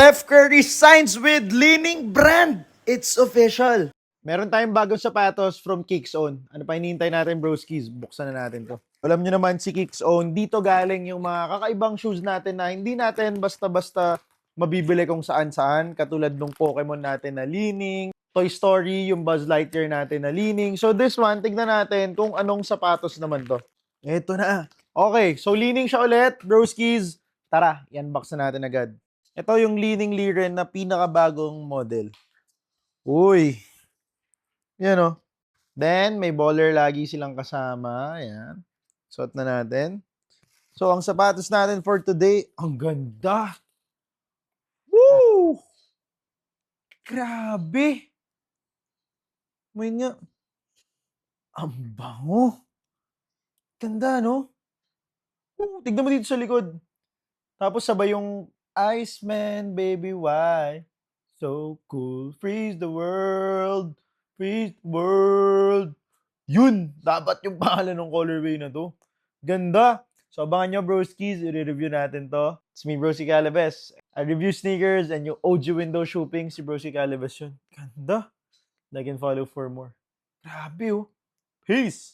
Steph Curry signs with Li-Ning brand. It's official. Meron tayong bagong sapatos from Kicks Own. Ano pa hinihintay natin, broskis? Buksan na natin to. Alam nyo naman si Kicks Own, dito galing yung mga kakaibang shoes natin na hindi natin basta-basta mabibili kung saan-saan. Katulad nung Pokemon natin na Li-Ning, Toy Story, yung Buzz Lightyear natin na Li-Ning. So this one, tignan natin kung anong sapatos naman to. Eto na. Okay, so Li-Ning siya ulit, broskis. Tara, i-unbox na natin agad. Ito yung Li-Ning Liren na pinakabagong model. Uy, yan o. Then, may baller lagi silang kasama. Ayan. Suot na natin. So, ang sapatos natin for today, ang ganda. Woo! Grabe. May nga. Ang bango. Ganda, no? Tignan mo dito sa likod. Tapos sabay yung Iceman, baby, why? So cool. Freeze the world. Freeze the world. Yun! Dapat yung pangalan ng colorway na to. Ganda! So abangan nyo, broskis. I-review natin to. It's me, Broski Calabes. I review sneakers and yung OG window shopping, si Broski Calabes yun. Ganda! Like and follow for more. Grabe oh. Peace!